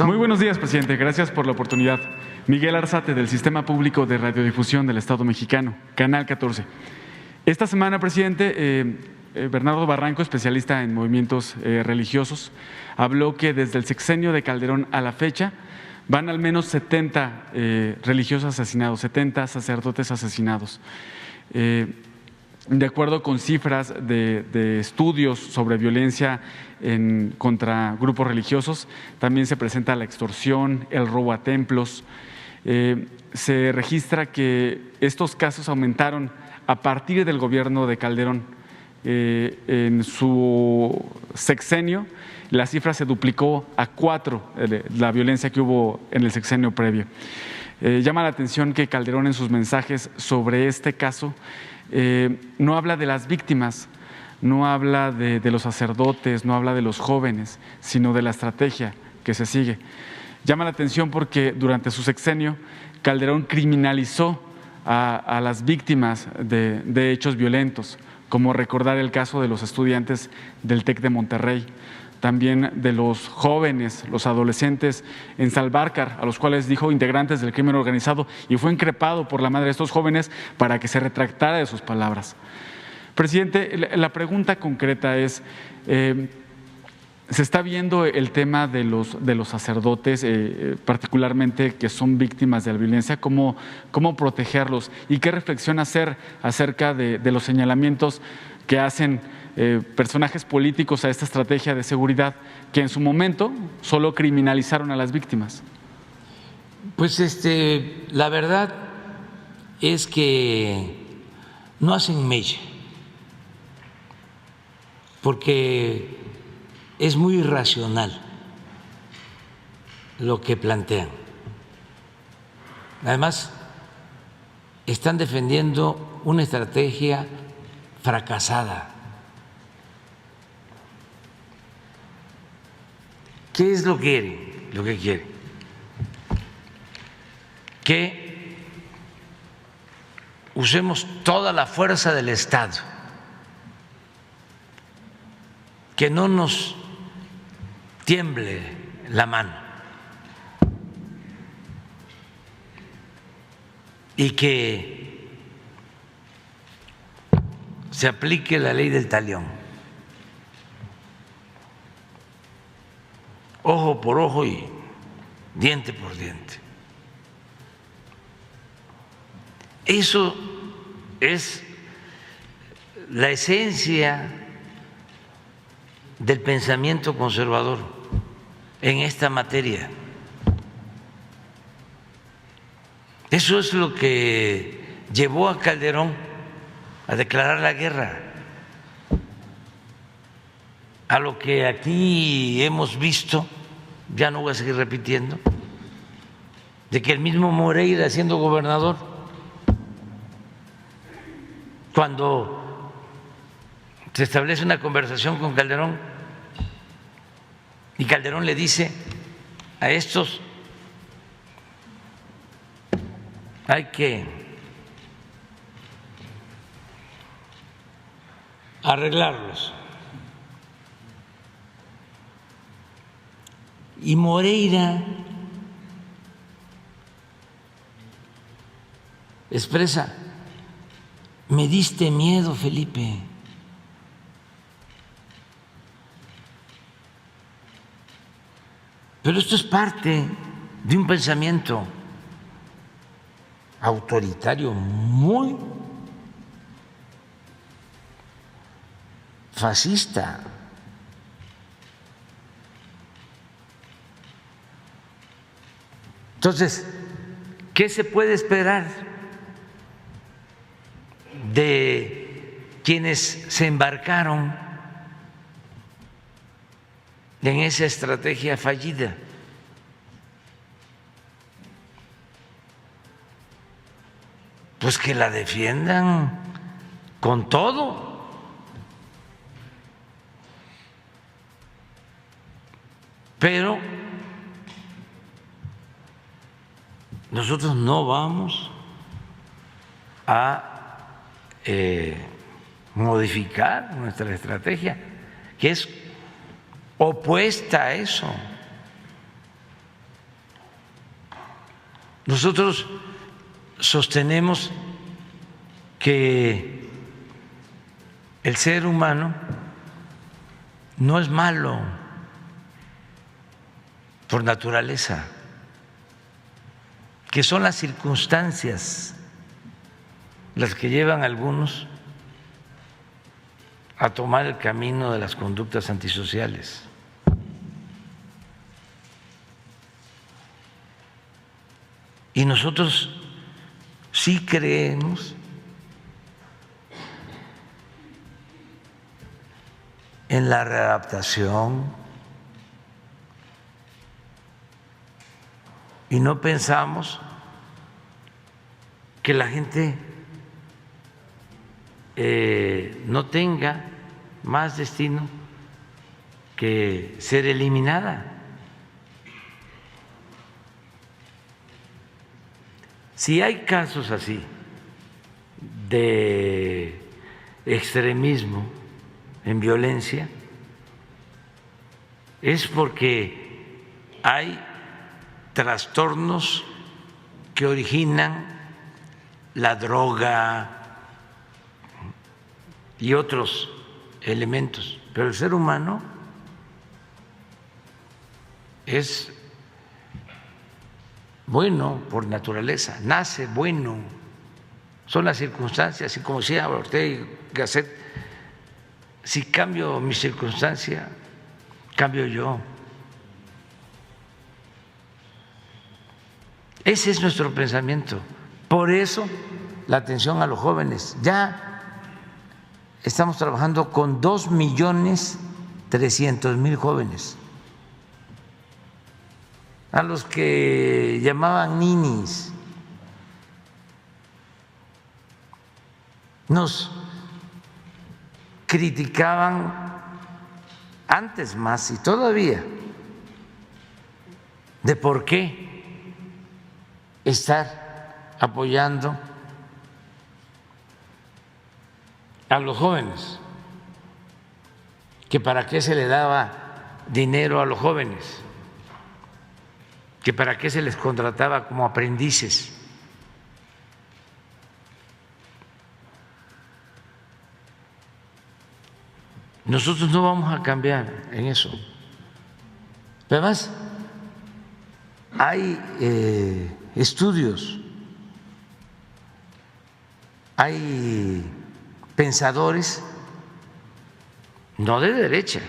Muy buenos días, presidente. Gracias por la oportunidad. Miguel Arzate, del Sistema Público de Radiodifusión del Estado Mexicano, Canal 14. Esta semana, presidente, Bernardo Barranco, especialista en movimientos religiosos, habló que desde el sexenio de Calderón a la fecha van al menos 70 religiosos asesinados, 70 sacerdotes asesinados. De acuerdo con cifras de estudios sobre violencia contra grupos religiosos, también se presenta la extorsión, el robo a templos. Se registra que estos casos aumentaron a partir del gobierno de Calderón. En su sexenio, la cifra se duplicó a 4, la violencia que hubo en el sexenio previo. Llama la atención que Calderón, en sus mensajes sobre este caso, no habla de las víctimas, no habla de los sacerdotes, no habla de los jóvenes, sino de la estrategia que se sigue. Llama la atención porque durante su sexenio Calderón criminalizó a las víctimas de hechos violentos, como recordar el caso de los estudiantes del TEC de Monterrey, también de los jóvenes, los adolescentes en Salvarcar, a los cuales dijo integrantes del crimen organizado, y fue increpado por la madre de estos jóvenes para que se retractara de sus palabras. Presidente, la pregunta concreta es, se está viendo el tema de los sacerdotes, particularmente que son víctimas de la violencia, cómo protegerlos y qué reflexión hacer acerca de los señalamientos que hacen personajes políticos a esta estrategia de seguridad que en su momento solo criminalizaron a las víctimas. Pues la verdad es que no hacen mella, porque es muy irracional lo que plantean. Además, están defendiendo una estrategia fracasada. ¿Qué es lo que quieren? Que usemos toda la fuerza del Estado, que no nos tiemble la mano y que se aplique la ley del talión, ojo por ojo y diente por diente. Eso es la esencia del pensamiento conservador en esta materia. Eso es lo que llevó a Calderón a declarar la guerra. A lo que aquí hemos visto, ya no voy a seguir repitiendo, de que el mismo Moreira, siendo gobernador, cuando se establece una conversación con Calderón y Calderón le dice a estos: hay que arreglarlos. Y Moreira expresa: me diste miedo, Felipe. Pero esto es parte de un pensamiento autoritario muy fascista. Entonces, ¿qué se puede esperar de quienes se embarcaron en esa estrategia fallida? Pues que la defiendan con todo. Pero nosotros no vamos a modificar nuestra estrategia, que es opuesta a eso. Nosotros sostenemos que el ser humano no es malo por naturaleza, que son las circunstancias las que llevan a algunos a tomar el camino de las conductas antisociales. Y nosotros sí creemos en la readaptación y no pensamos que la gente no tenga más destino que ser eliminada. Si hay casos así de extremismo en violencia, es porque hay trastornos que originan la droga y otros elementos, pero el ser humano es bueno por naturaleza, nace bueno, son las circunstancias, y como decía Ortega y Gasset, si cambio mi circunstancia, cambio yo. Ese es nuestro pensamiento. Por eso la atención a los jóvenes. Ya estamos trabajando con 2.300.000 jóvenes, a los que llamaban ninis. Nos criticaban antes más y todavía de por qué estar apoyando a los jóvenes, que para qué se le daba dinero a los jóvenes, que para qué se les contrataba como aprendices. Nosotros no vamos a cambiar en eso. Pero además, hay estudios, hay pensadores, no de derecha,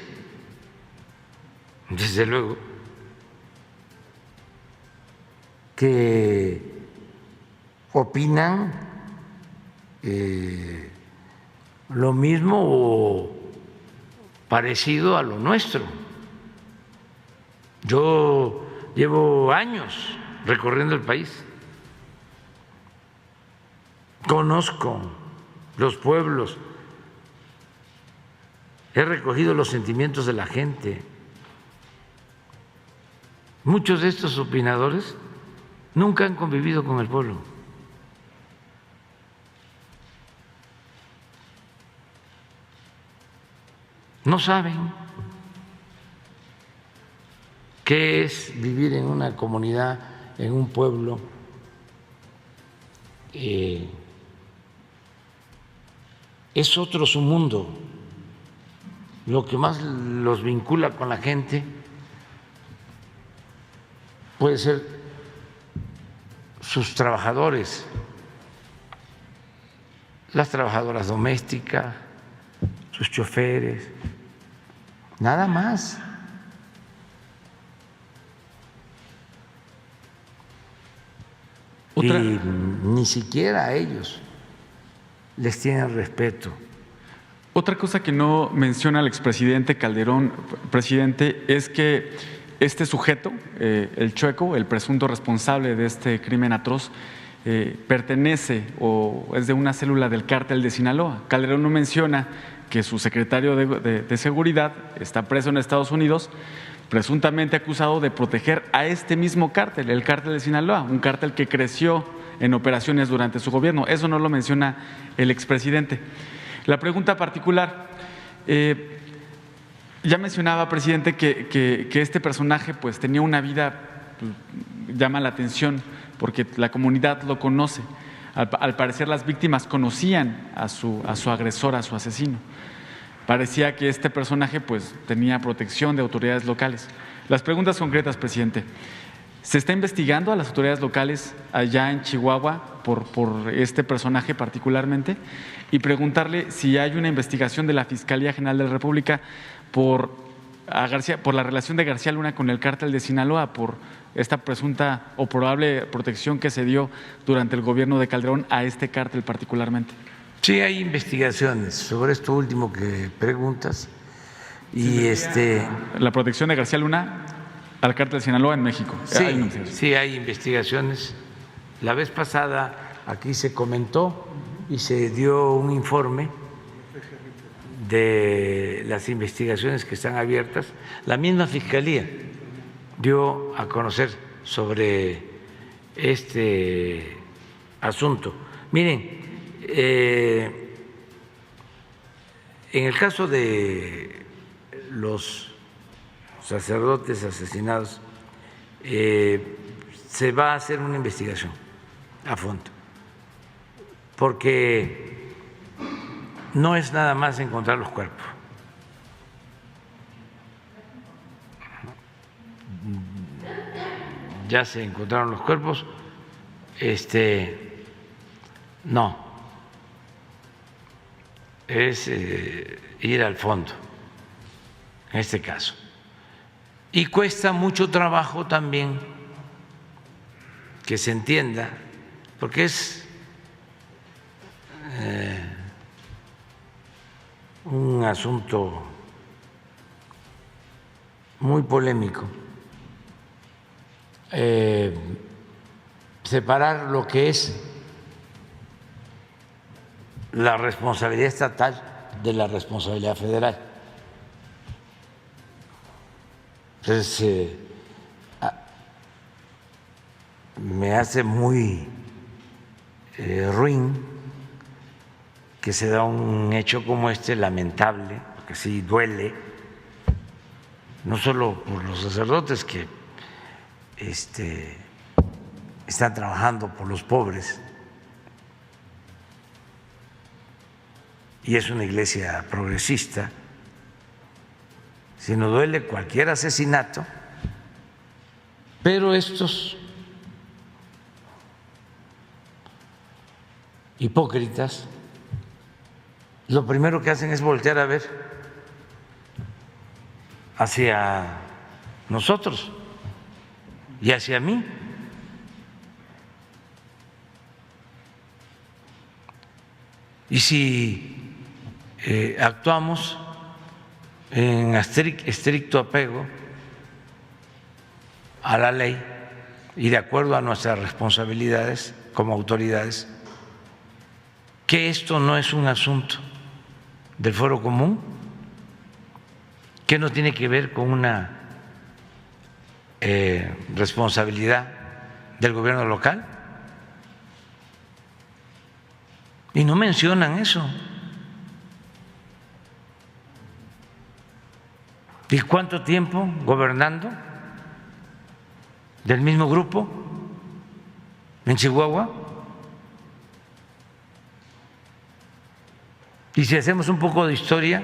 desde luego, que opinan lo mismo o parecido a lo nuestro. Yo llevo años recorriendo el país, conozco los pueblos, he recogido los sentimientos de la gente. Muchos de estos opinadores nunca han convivido con el pueblo. No saben qué es vivir en una comunidad, en un pueblo es otro su mundo. Lo que más los vincula con la gente puede ser sus trabajadores, las trabajadoras domésticas, sus choferes, nada más. Y ni siquiera a ellos les tienen respeto. Otra cosa que no menciona el expresidente Calderón, presidente, es que este sujeto, el Chueco, el presunto responsable de este crimen atroz, pertenece o es de una célula del cártel de Sinaloa. Calderón no menciona que su secretario de Seguridad está preso en Estados Unidos, presuntamente acusado de proteger a este mismo cártel, el cártel de Sinaloa, un cártel que creció en operaciones durante su gobierno. Eso no lo menciona el expresidente. La pregunta particular, ya mencionaba, presidente, que este personaje pues tenía una vida, llama la atención, porque la comunidad lo conoce. Al parecer las víctimas conocían a su agresor, a su asesino. Parecía que este personaje pues tenía protección de autoridades locales. Las preguntas concretas, presidente. ¿Se está investigando a las autoridades locales allá en Chihuahua por este personaje particularmente? Y preguntarle si hay una investigación de la Fiscalía General de la República por la relación de García Luna con el cártel de Sinaloa, por esta presunta o probable protección que se dio durante el gobierno de Calderón a este cártel particularmente. Sí, hay investigaciones sobre esto último que preguntas. Y la protección de García Luna al cártel de Sinaloa en México. Sí, hay investigaciones. La vez pasada aquí se comentó y se dio un informe de las investigaciones que están abiertas. La misma Fiscalía dio a conocer sobre este asunto. Miren, en el caso de los sacerdotes asesinados, se va a hacer una investigación a fondo, porque no es nada más encontrar los cuerpos. Ya se encontraron los cuerpos, no, es ir al fondo en este caso. Y cuesta mucho trabajo también que se entienda, porque es un asunto muy polémico, separar lo que es la responsabilidad estatal de la responsabilidad federal. Entonces, me hace muy ruin que se da un hecho como este, lamentable, porque sí duele, no solo por los sacerdotes que están trabajando por los pobres, y es una iglesia progresista, sino duele cualquier asesinato, pero estos hipócritas lo primero que hacen es voltear a ver hacia nosotros y hacia mí. Y si actuamos en estricto apego a la ley y de acuerdo a nuestras responsabilidades como autoridades, que esto no es un asunto del Fuero Común, que no tiene que ver con una responsabilidad del gobierno local, y no mencionan eso. ¿Y cuánto tiempo gobernando del mismo grupo en Chihuahua? Y si hacemos un poco de historia,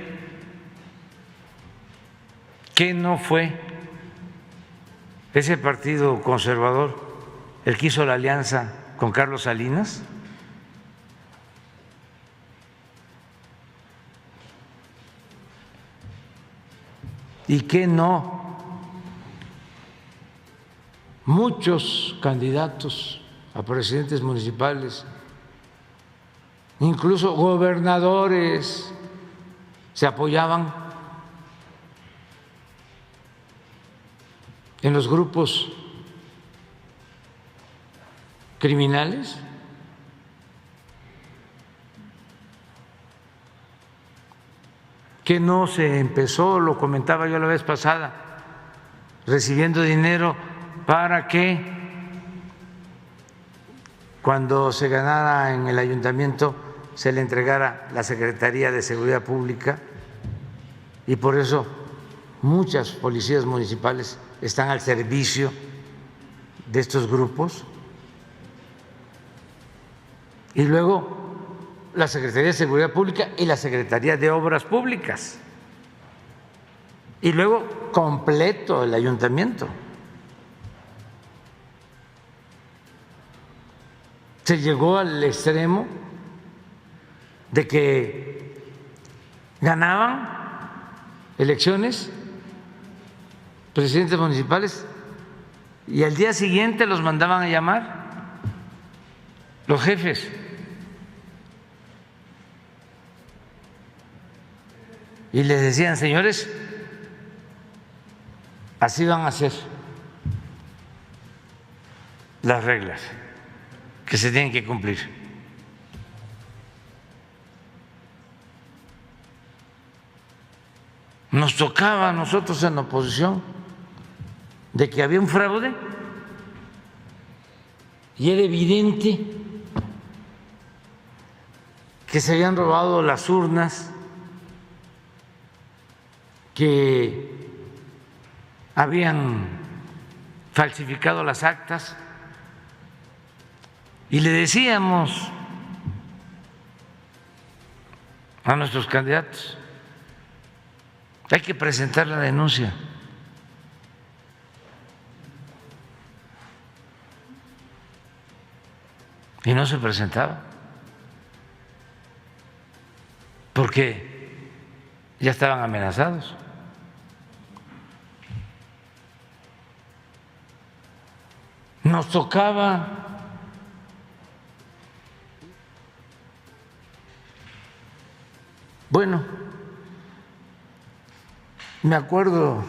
¿qué no fue ese partido conservador el que hizo la alianza con Carlos Salinas? ¿Y qué no? Muchos candidatos a presidentes municipales, incluso gobernadores, se apoyaban en los grupos criminales. Que no se empezó, lo comentaba yo la vez pasada, recibiendo dinero para que cuando se ganara en el ayuntamiento se le entregara la Secretaría de Seguridad Pública, y por eso muchas policías municipales están al servicio de estos grupos y luego la Secretaría de Seguridad Pública y la Secretaría de Obras Públicas, y luego completo el ayuntamiento. Se llegó al extremo de que ganaban elecciones presidentes municipales y al día siguiente los mandaban a llamar los jefes. Y les decían: señores, así van a ser las reglas que se tienen que cumplir. Nos tocaba a nosotros en la oposición de que había un fraude y era evidente que se habían robado las urnas, que habían falsificado las actas, y le decíamos a nuestros candidatos: hay que presentar la denuncia. Y no se presentaba, porque ya estaban amenazados. Nos tocaba me acuerdo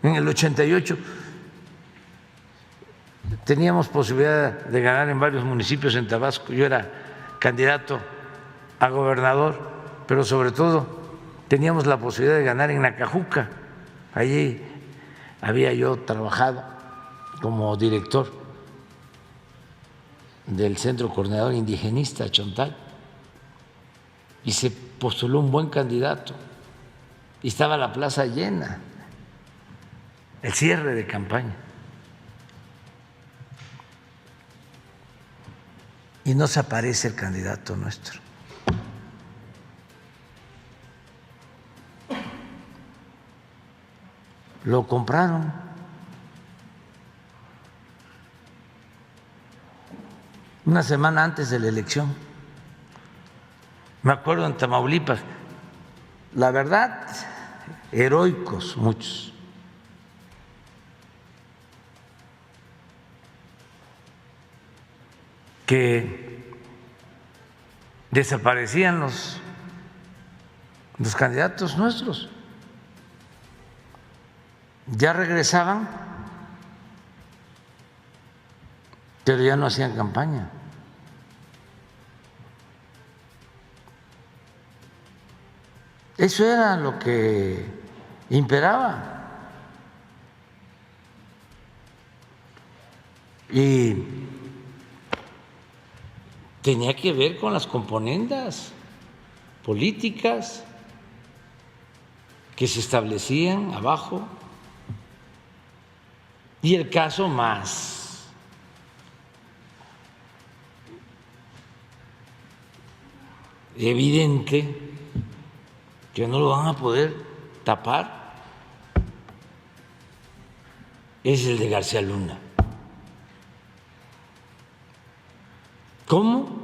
en el 88 teníamos posibilidad de ganar en varios municipios en Tabasco. Yo era candidato a gobernador, pero sobre todo teníamos la posibilidad de ganar en Nacajuca. Allí había yo trabajado como director del Centro Coordinador Indigenista Chontal y se postuló un buen candidato y estaba la plaza llena, el cierre de campaña. Y no se aparece el candidato nuestro. Lo compraron. Una semana antes de la elección. Me acuerdo en Tamaulipas, la verdad, heroicos muchos. Que desaparecían los candidatos nuestros, ya regresaban, pero ya no hacían campaña. Eso era lo que imperaba. Y tenía que ver con las componendas políticas que se establecían abajo. Y el caso más evidente, que no lo van a poder tapar, es el de García Luna. ¿Cómo?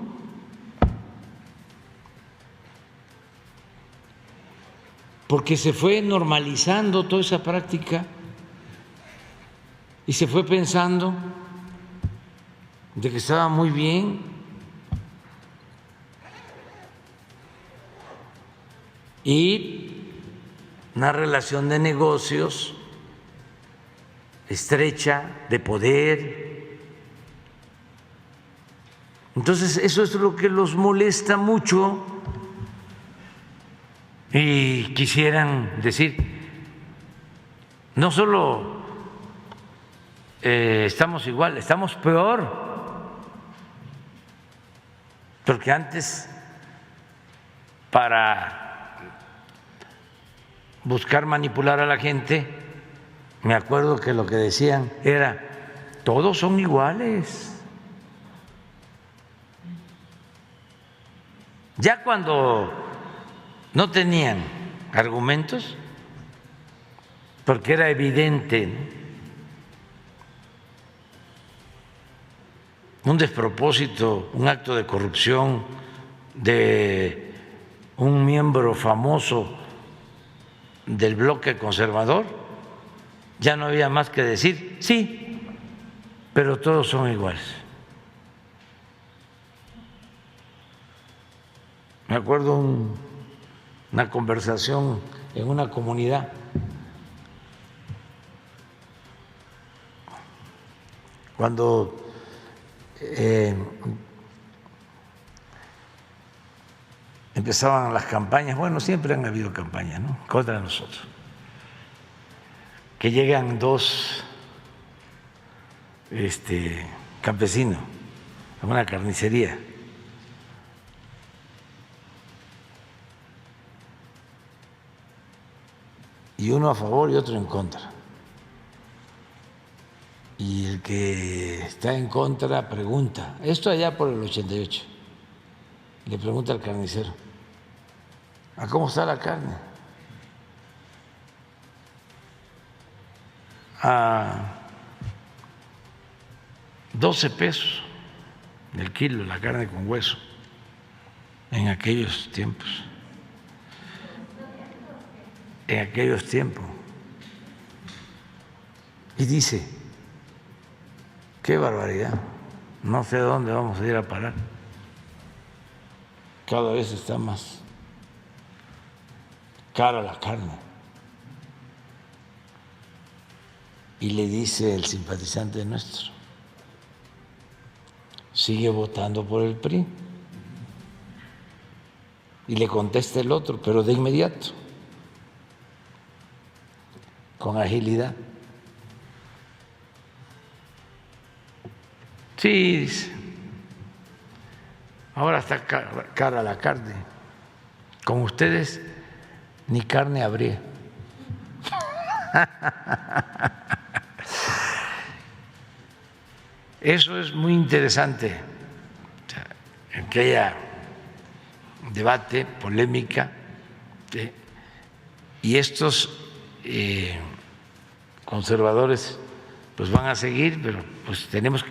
Porque se fue normalizando toda esa práctica y se fue pensando de que estaba muy bien. Y una relación de negocios estrecha, de poder. Entonces, eso es lo que los molesta mucho y quisieran decir: no solo estamos igual, estamos peor, porque antes, para buscar manipular a la gente, me acuerdo que lo que decían era: todos son iguales. Ya cuando no tenían argumentos, porque era evidente, ¿no?, un despropósito, un acto de corrupción de un miembro famoso del bloque conservador, ya no había más que decir, sí, pero todos son iguales. Me acuerdo una conversación en una comunidad cuando empezaban las campañas, bueno, siempre han habido campañas, ¿no?, contra nosotros, que llegan dos campesinos a una carnicería y uno a favor y otro en contra. Y el que está en contra pregunta, esto allá por el 88, le pregunta al carnicero, ¿a cómo está la carne? A 12 pesos el kilo, la carne con hueso, en aquellos tiempos. En aquellos tiempos. Y dice, qué barbaridad, no sé a dónde vamos a ir a parar. Cada vez está más cara la carne. Y le dice el simpatizante nuestro, sigue votando por el PRI. Y le contesta el otro, pero de inmediato, con agilidad. Sí, dice, ahora está cara la carne. Con ustedes ni carne habría. Eso es muy interesante, que haya debate, polémica, ¿sí? Y estos conservadores pues van a seguir, pero pues tenemos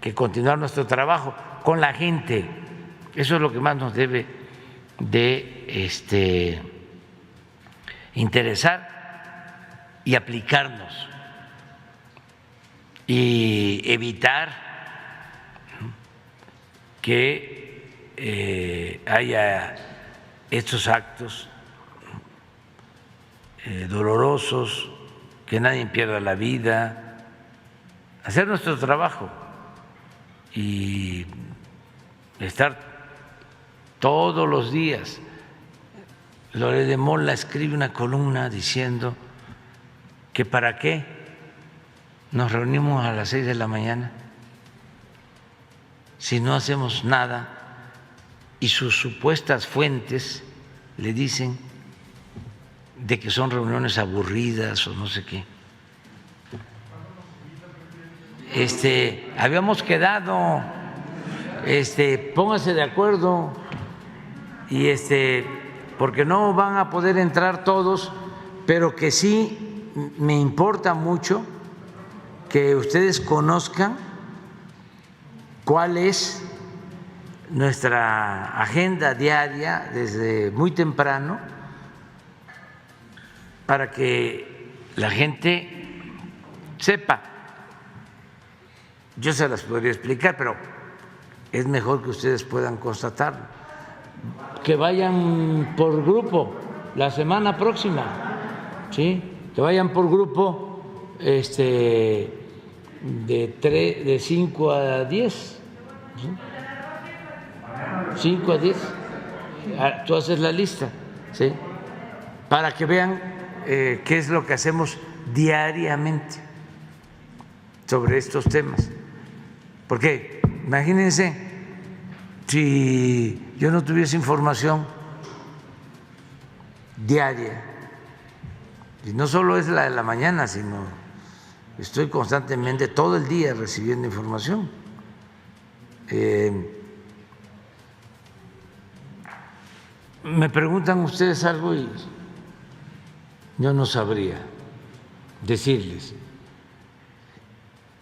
que continuar nuestro trabajo con la gente. Eso es lo que más nos debe de interesar y aplicarnos y evitar que haya estos actos dolorosos, que nadie pierda la vida, hacer nuestro trabajo y estar todos los días. Loret de Mola escribe una columna diciendo que para qué nos reunimos a las 6 de la mañana si no hacemos nada, y sus supuestas fuentes le dicen de que son reuniones aburridas o no sé qué. Habíamos quedado, pónganse de acuerdo, y porque no van a poder entrar todos, pero que sí me importa mucho que ustedes conozcan cuál es nuestra agenda diaria desde muy temprano, para que la gente sepa. Yo se las podría explicar, pero es mejor que ustedes puedan constatarlo. Que vayan por grupo la semana próxima, ¿sí? Que vayan por grupo de 5 a 10, ¿sí? 5 a 10, tú haces la lista, ¿sí? Para que vean qué es lo que hacemos diariamente sobre estos temas. Porque imagínense si yo no tuviese información diaria, y no solo es la de la mañana, sino estoy constantemente todo el día recibiendo información. me preguntan ustedes algo y yo no sabría decirles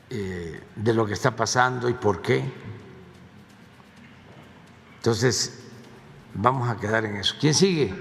de lo que está pasando y por qué. Entonces, vamos a quedar en eso. ¿Quién sigue?